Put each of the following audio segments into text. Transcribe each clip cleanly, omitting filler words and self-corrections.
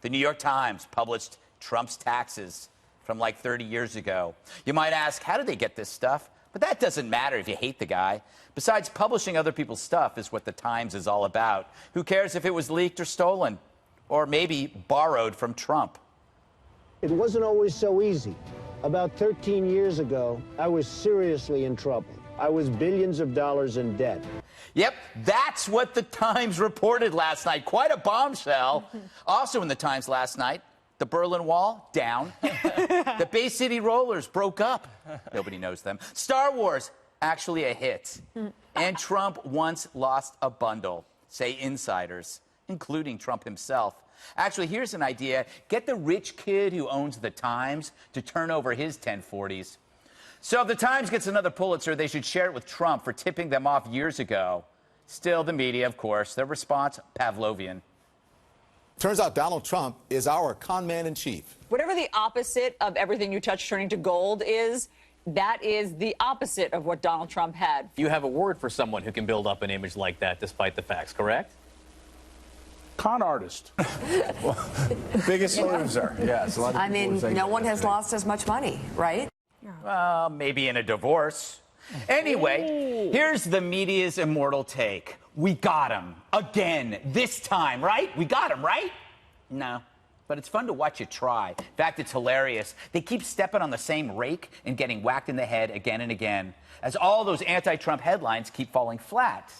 The New York Times published Trump's taxes from like 30 years ago. You might ask, how did they get this stuff? But that doesn't matter if you hate the guy. Besides, publishing other people's stuff is what the Times is all about. Who cares if it was leaked or stolen? Or maybe borrowed from Trump? It wasn't always so easy. About 13 years ago, I was seriously in trouble. I was billions of dollars in debt. Yep, that's what the Times reported last night. Quite a bombshell. Also in the Times last night, the Berlin Wall, down. The Bay City Rollers broke up. Nobody knows them. Star Wars, actually a hit. And Trump once lost a bundle, say insiders, including Trump himself. Actually, here's an idea. Get the rich kid who owns the Times to turn over his 1040s. So if the Times gets another Pulitzer, they should share it with Trump for tipping them off years ago. Still, the media, of course, their response, Pavlovian. Turns out Donald Trump is our con man in chief. Whatever the opposite of everything you touch turning to gold is, that is the opposite of what Donald Trump had. You have a word for someone who can build up an image like that despite the facts, correct? Con artist. Biggest loser. Yes. I mean, no one has lost as much money, right? Well, maybe in a divorce. Anyway, here's the media's immortal take. We got him. Again. This time, right? We got him, right? No. But it's fun to watch you try. In fact, it's hilarious. They keep stepping on the same rake and getting whacked in the head again and again, as all those anti-Trump headlines keep falling flat.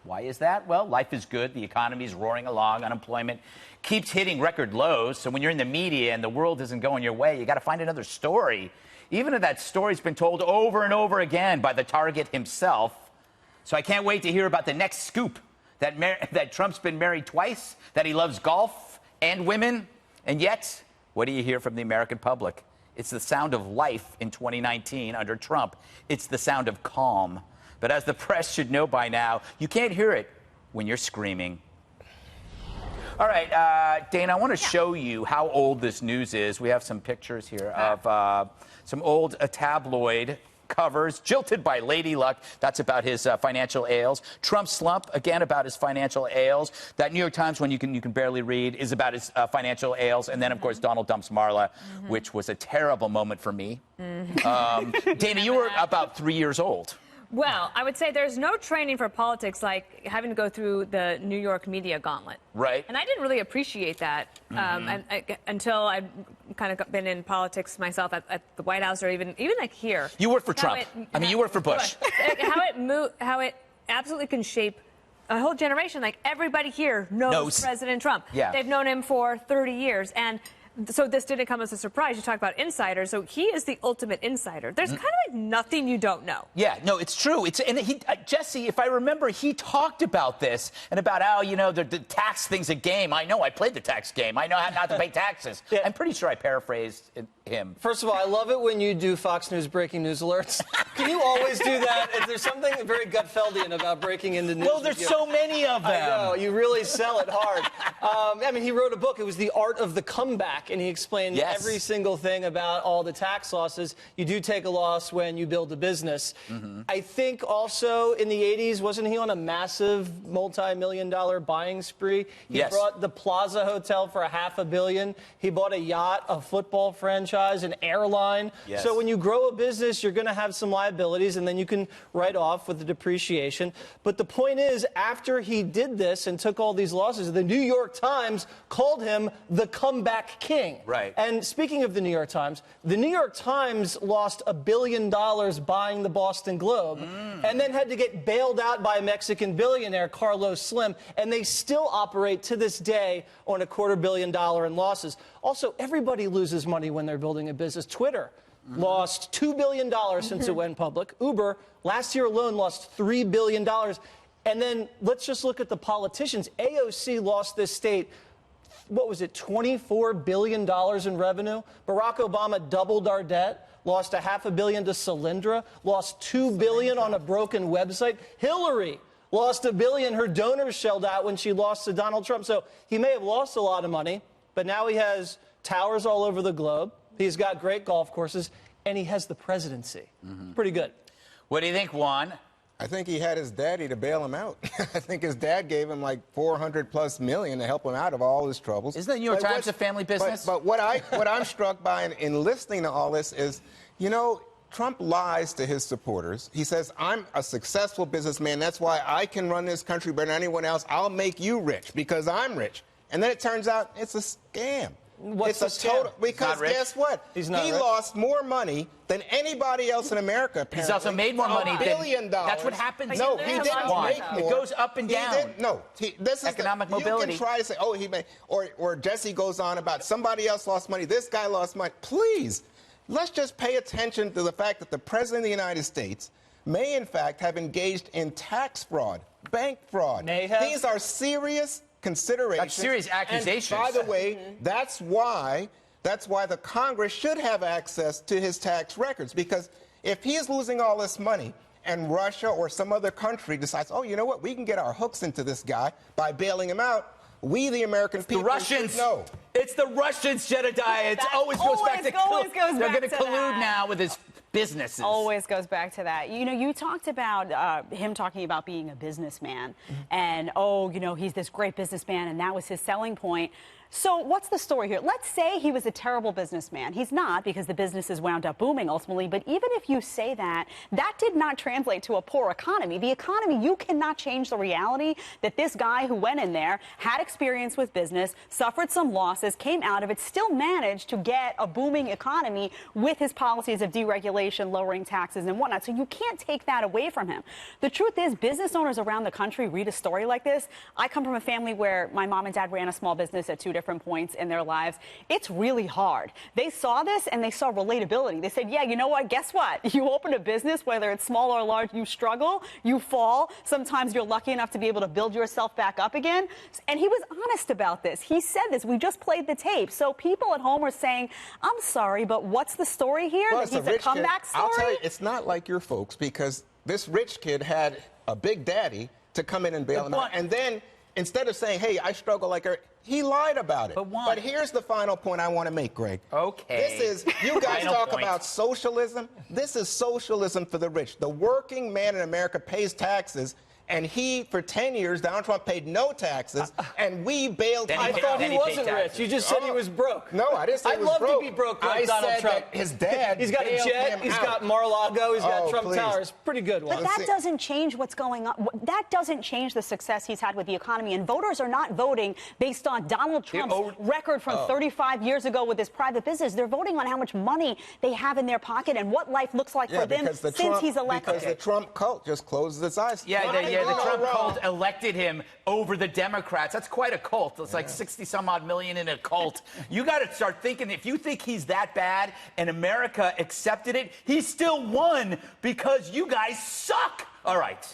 Why is that? Well, life is good. The economy's roaring along. Unemployment keeps hitting record lows. So when you're in the media and the world isn't going your way, you got to find another story. Even if that story's been told over and over again by the target himself. So I can't wait to hear about the next scoop, that Trump's been married twice, that he loves golf and women. And yet, what do you hear from the American public? It's the sound of life in 2019 under Trump. It's the sound of calm. But as the press should know by now, you can't hear it when you're screaming. All right, Dana, I want to show you how old this news is. We have some pictures here of some old tabloid covers. Jilted by Lady Luck, that's about his financial ails. Trump slump, again, about his financial ails. That New York Times one you can barely read is about his financial ails. And then, of course, Donald dumps Marla, which was a terrible moment for me. Dana, you were about 3 years old. Well, I would say there's no training for politics like having to go through the New York media gauntlet. Right. And I didn't really appreciate that until I've kind of been in politics myself at the White House or even like here. You worked for Trump. You worked for Bush. How it absolutely can shape a whole generation. Like everybody here knows President Trump. Yeah. They've known him for 30 years. And so this didn't come as a surprise. You talk about insiders. So he is the ultimate insider. There's kind of like nothing you don't know. Yeah, no, it's true. Jesse, if I remember, he talked about this and about how, the tax thing's a game. I know. I played the tax game. I know how not to pay taxes. Yeah. I'm pretty sure I paraphrased him. First of all, I love it when you do Fox News breaking news alerts. Can you always do that? There's something very Gutfeldian about breaking into news. Well, there's so many of them. I know. You really sell it hard. He wrote a book. It was The Art of the Comeback, and he explained every single thing about all the tax losses. You do take a loss when you build a business. I think also in the 80s, wasn't he on a massive multi-million-dollar buying spree? He brought the Plaza Hotel for $500 million. He bought a yacht, a football franchise, an airline. Yes. So when you grow a business, you're going to have some liabilities, and then you can write off with the depreciation. But the point is, after he did this and took all these losses, the New York Times called him the comeback king. Right. And speaking of the New York Times lost $1 billion buying the Boston Globe and then had to get bailed out by a Mexican billionaire, Carlos Slim, and they still operate to this day on $250 million in losses. Also, everybody loses money when they're building a business. Twitter lost $2 billion since it went public. Uber, last year alone, lost $3 billion. And then let's just look at the politicians. AOC lost this state, what was it, $24 billion in revenue? Barack Obama doubled our debt, lost $500 million to Solyndra, lost $2 billion on a broken website. Hillary lost $1 billion. Her donors shelled out when she lost to Donald Trump. So he may have lost a lot of money, but now he has towers all over the globe. He's got great golf courses, and he has the presidency. Pretty good. What do you think, Juan? I think he had his daddy to bail him out. I think his dad gave him like $400+ million to help him out of all his troubles. Isn't the New York Times a family business? But what I'm struck by in listening to all this is, you know, Trump lies to his supporters. He says, I'm a successful businessman. That's why I can run this country better than anyone else. I'll make you rich because I'm rich. And then it turns out it's a scam. What's it's the scam? total, because guess what? He's not he rich. lost more money than anybody else in America, apparently. He's also made more money $1 than... billion. That's what happens. No, he didn't make more. It goes up and down. This is economic mobility. You can try to say, oh, he made... Or Jesse goes on about somebody else lost money, this guy lost money. Please, let's just pay attention to the fact that the President of the United States may, in fact, have engaged in tax fraud, bank fraud. May have. These are serious considerations. That's serious accusations. And by the way, that's why the Congress should have access to his tax records, because if he is losing all this money and Russia or some other country decides, oh, you know what, we can get our hooks into this guy by bailing him out, we, the American people, the Russians. should know. It's the Russians, Jedediah. It always goes back to they're going to collude now with his businesses. Always goes back to that. You know, you talked about him talking about being a businessman and, oh, you know, he's this great businessman and that was his selling point. So what's the story here? Let's say he was a terrible businessman. He's not, because the businesses wound up booming ultimately. But even if you say that, that did not translate to a poor economy. The economy, you cannot change the reality that this guy who went in there, had experience with business, suffered some losses, came out of it, still managed to get a booming economy with his policies of deregulation, lowering taxes and whatnot. So you can't take that away from him. The truth is, business owners around the country read a story like this. I come from a family where my mom and dad ran a small business at two different points in their lives. It's really hard. They saw this and they saw relatability. They said, yeah, you know what? Guess what? You open a business, whether it's small or large, you struggle, you fall. Sometimes you're lucky enough to be able to build yourself back up again. And he was honest about this. He said this. We just played the tape. So people at home are saying, I'm sorry, but what's the story here? Well, that he's a comeback story? I'll tell you, it's not like your folks, because this rich kid had a big daddy to come in and bail him out. And then instead of saying, hey, I struggle like her, he lied about it. But why? But here's the final point I want to make, Greg. Okay. This is, you guys Final talk point. about socialism. This is socialism for the rich. The working man in America pays taxes, and he, for 10 years, Donald Trump paid no taxes, and we bailed him Then out. I thought Then he he wasn't paid rich. taxes. You just said he was broke. No, I didn't say I'd he was love broke. to be broke like I Donald said Trump. that his dad He's got a bailed jet. him He's out. got Mar-a-Lago. He's got Trump please. Towers. Pretty good one. But that doesn't change what's going on. That doesn't change the success he's had with the economy. And voters are not voting based on Donald Trump's record from 35 years ago with his private business. They're voting on how much money they have in their pocket and what life looks like for them since he's elected. Because the Trump cult just closes its eyes. Yeah, the Trump cult elected him over the Democrats. That's quite a cult. It's like 60-some-odd million in a cult. You got to start thinking, if you think he's that bad and America accepted it, he still won because you guys suck. All right.